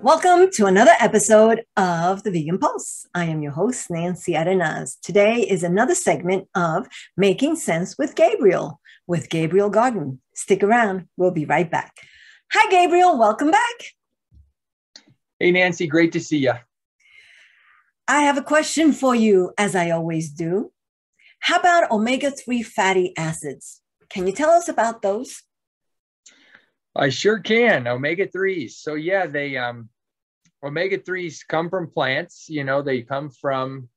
Welcome to another episode of the Vegan Pulse. I am your host, Nancy Arenaz. Today is another segment of Making Sense with Gabriel, Gaarden. Stick around. We'll be right back. Hi, Gabriel. Welcome back. Hey, Nancy. Great to see you. I have a question for you, as I always do. How about omega-3 fatty acids? Can you tell us about those? I sure can. Omega-3s. So yeah, omega-3s come from plants. They come from,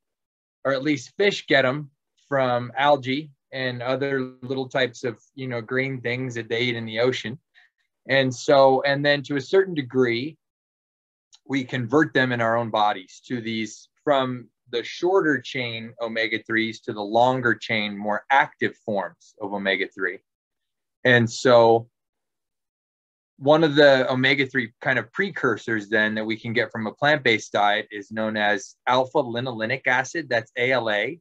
or at least fish get them from algae and other little types of, green things that they eat in the ocean. And then to a certain degree, we convert them in our own bodies to these, from the shorter chain omega-3s to the longer chain, more active forms of omega-3. And so one of the omega-3 kind of precursors then that we can get from a plant-based diet is known as alpha-linolenic acid. That's ALA.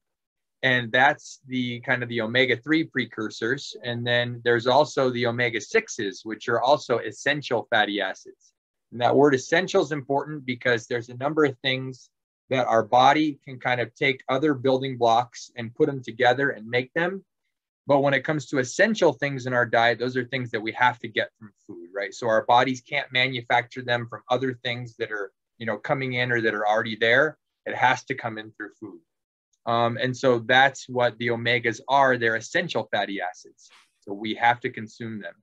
And that's the kind of the omega-3 precursors. And then there's also the omega-6s, which are also essential fatty acids. And that word essential is important because there's a number of things that our body can kind of take other building blocks and put them together and make them. But when it comes to essential things in our diet, those are things that we have to get from food, right? So our bodies can't manufacture them from other things that are, coming in or that are already there. It has to come in through food. And so that's what the omegas are. They're essential fatty acids. So we have to consume them.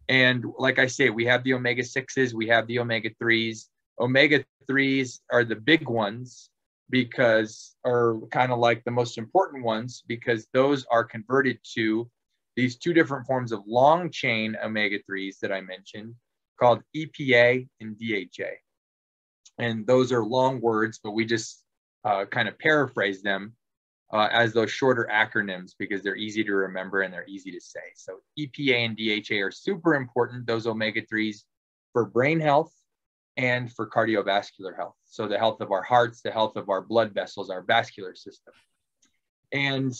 And like I say, we have the omega-6s, we have the omega-3s. Omega-3s are the big ones because, or kind of like the most important ones, because those are converted to these two different forms of long chain omega-3s that I mentioned called EPA and DHA. And those are long words, but we just kind of paraphrase them as those shorter acronyms because they're easy to remember and they're easy to say. So EPA and DHA are super important, those omega-3s, for brain health and for cardiovascular health. So the health of our hearts, the health of our blood vessels, our vascular system. And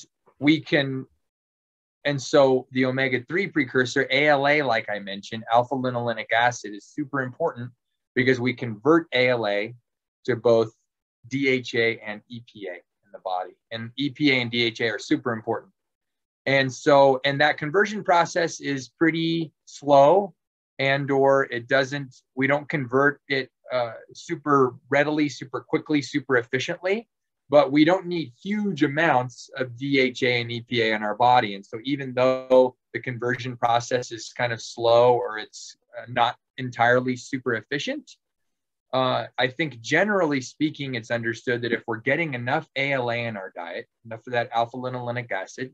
so the omega-3 precursor, ALA, like I mentioned, alpha-linolenic acid, is super important because we convert ALA to both DHA and EPA in the body. And EPA and DHA are super important. And that conversion process is pretty slow, we don't convert it super readily, super quickly, super efficiently, but we don't need huge amounts of DHA and EPA in our body. And so even though the conversion process is kind of slow or it's not entirely super efficient, I think generally speaking, it's understood that if we're getting enough ALA in our diet, enough of that alpha-linolenic acid,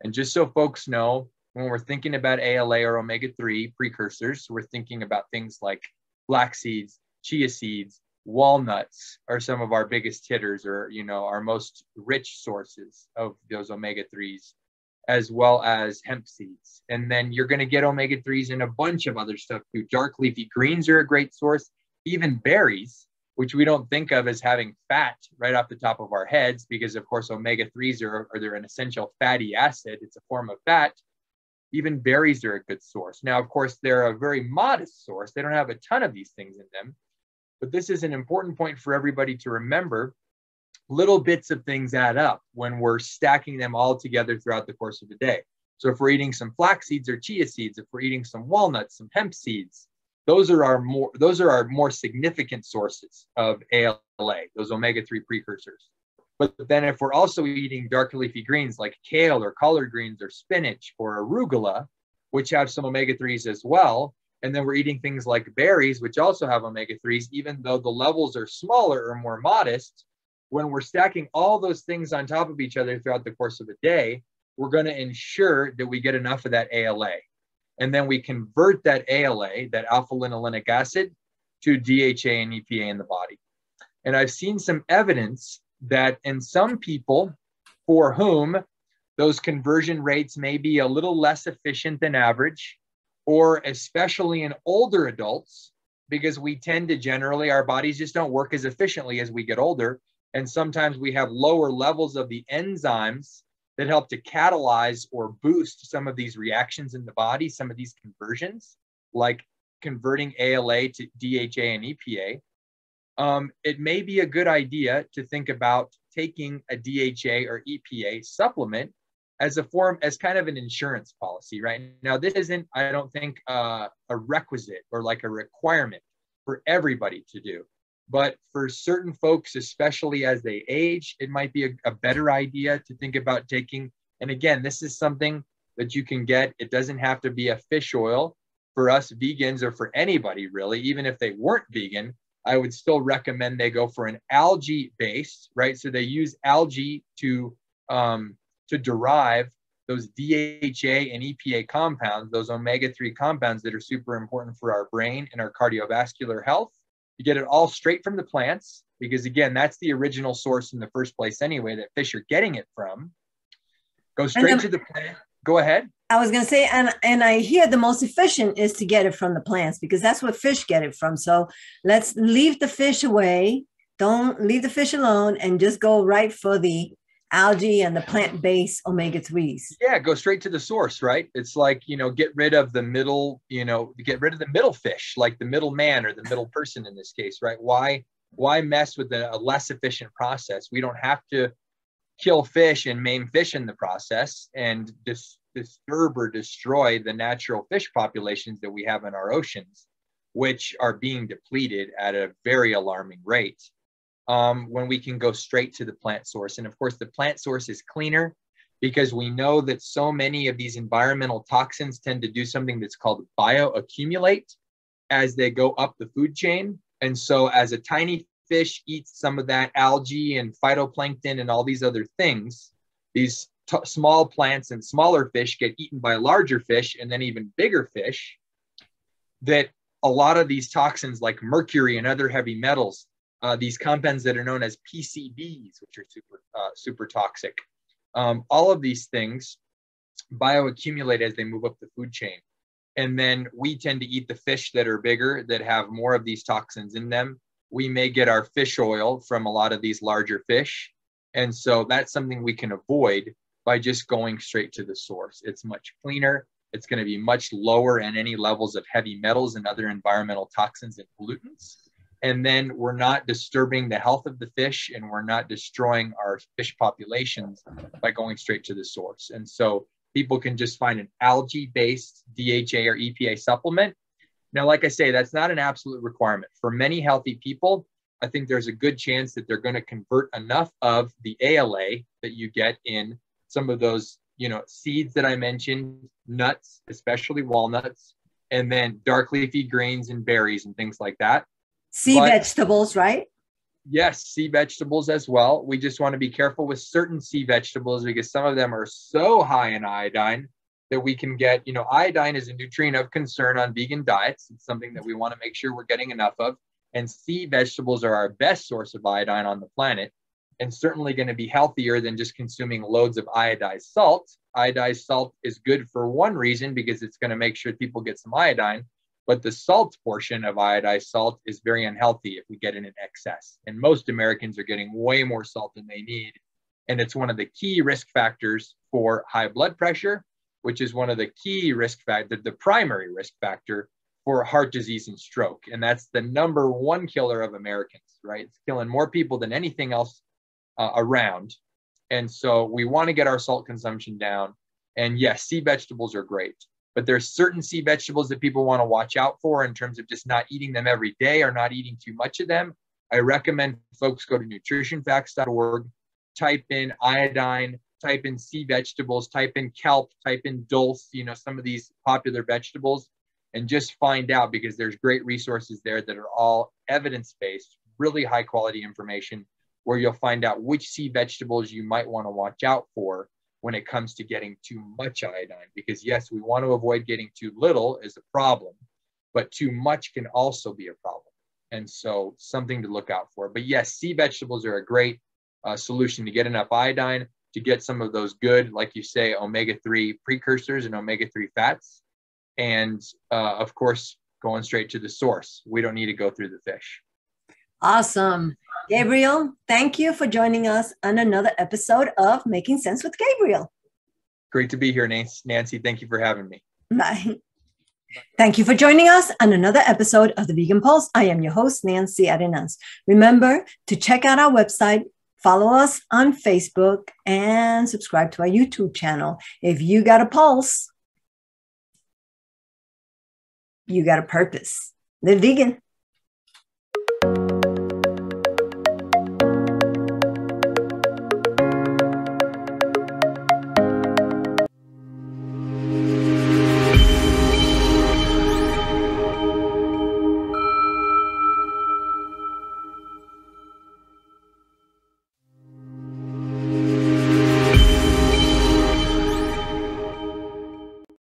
and just so folks know, when we're thinking about ALA or omega-3 precursors, we're thinking about things like flax seeds, chia seeds, walnuts are some of our biggest hitters, or, our most rich sources of those omega-3s, as well as hemp seeds. And then you're going to get omega-3s in a bunch of other stuff too. Dark leafy greens are a great source, even berries, which we don't think of as having fat right off the top of our heads, because of course, omega-3s they're an essential fatty acid. It's a form of fat. Even berries are a good source. Now, of course, they're a very modest source. They don't have a ton of these things in them, but this is an important point for everybody to remember. Little bits of things add up when we're stacking them all together throughout the course of the day. So if we're eating some flax seeds or chia seeds, if we're eating some walnuts, some hemp seeds, those are our more significant sources of ALA, those omega-3 precursors. But then if we're also eating dark leafy greens like kale or collard greens or spinach or arugula, which have some omega-3s as well, and then we're eating things like berries, which also have omega-3s, even though the levels are smaller or more modest, when we're stacking all those things on top of each other throughout the course of a day, we're going to ensure that we get enough of that ALA. And then we convert that ALA, that alpha-linolenic acid, to DHA and EPA in the body. And I've seen some evidence that in some people for whom those conversion rates may be a little less efficient than average, or especially in older adults, because we tend to generally, our bodies just don't work as efficiently as we get older. And sometimes we have lower levels of the enzymes that help to catalyze or boost some of these reactions in the body, some of these conversions, like converting ALA to DHA and EPA, it may be a good idea to think about taking a DHA or EPA supplement as kind of an insurance policy. Right now, this isn't, I don't think, a requisite or like a requirement for everybody to do. But for certain folks, especially as they age, it might be a better idea to think about taking. And again, this is something that you can get. It doesn't have to be a fish oil for us vegans, or for anybody really. Even if they weren't vegan, I would still recommend they go for an algae based, right? So they use algae to derive those DHA and EPA compounds, those omega-3 compounds that are super important for our brain and our cardiovascular health. You get it all straight from the plants, because again, that's the original source in the first place anyway, that fish are getting it from. Go straight to the plant. Go ahead. I was going to say, and I hear the most efficient is to get it from the plants, because that's what fish get it from. So let's leave the fish away. Don't leave the fish alone, and just go right for the algae and the plant-based omega-3s. Yeah, go straight to the source, right? It's like, get rid of the middle, get rid of the middle fish, like the middle man or the middle person in this case, right? Why mess with a less efficient process? We don't have to kill fish and maim fish in the process and disturb or destroy the natural fish populations that we have in our oceans, which are being depleted at a very alarming rate. When we can go straight to the plant source. And of course, the plant source is cleaner, because we know that so many of these environmental toxins tend to do something that's called bioaccumulate as they go up the food chain. And so as a tiny fish eats some of that algae and phytoplankton and all these other things, these small plants and smaller fish get eaten by larger fish and then even bigger fish, that a lot of these toxins like mercury and other heavy metals, these compounds that are known as PCBs, which are super toxic. All of these things bioaccumulate as they move up the food chain. And then we tend to eat the fish that are bigger, that have more of these toxins in them. We may get our fish oil from a lot of these larger fish. And so that's something we can avoid by just going straight to the source. It's much cleaner. It's going to be much lower in any levels of heavy metals and other environmental toxins and pollutants. And then we're not disturbing the health of the fish, and we're not destroying our fish populations by going straight to the source. And so people can just find an algae-based DHA or EPA supplement. Now, like I say, that's not an absolute requirement. For many healthy people, I think there's a good chance that they're going to convert enough of the ALA that you get in some of those, seeds that I mentioned, nuts, especially walnuts, and then dark leafy greens and berries and things like that. Vegetables, right? Yes, sea vegetables as well. We just want to be careful with certain sea vegetables, because some of them are so high in iodine that we can get, iodine is a nutrient of concern on vegan diets. It's something that we want to make sure we're getting enough of. And sea vegetables are our best source of iodine on the planet, and certainly going to be healthier than just consuming loads of iodized salt. Iodized salt is good for one reason, because it's going to make sure people get some iodine. But the salt portion of iodized salt is very unhealthy if we get it in excess. And most Americans are getting way more salt than they need. And it's one of the key risk factors for high blood pressure, which is one of the key risk factors, the primary risk factor for heart disease and stroke. And that's the number one killer of Americans, right? It's killing more people than anything else around. And so we want to get our salt consumption down. And yes, sea vegetables are great. But there's certain sea vegetables that people want to watch out for in terms of just not eating them every day or not eating too much of them. I recommend folks go to nutritionfacts.org, type in iodine, type in sea vegetables, type in kelp, type in dulse, some of these popular vegetables, and just find out, because there's great resources there that are all evidence-based, really high quality information, where you'll find out which sea vegetables you might want to watch out for when it comes to getting too much iodine. Because yes, we want to avoid getting too little is a problem, but too much can also be a problem. And so something to look out for. But yes, sea vegetables are a great solution to get enough iodine, to get some of those good, like you say, omega-3 precursors and omega-3 fats. And of course, going straight to the source. We don't need to go through the fish. Awesome. Gabriel, thank you for joining us on another episode of Making Sense with Gabriel. Great to be here, Nancy. Thank you for having me. Bye. Thank you for joining us on another episode of the Vegan Pulse. I am your host, Nancy Arenas. Remember to check out our website, follow us on Facebook, and subscribe to our YouTube channel. If you got a pulse, you got a purpose. Live vegan.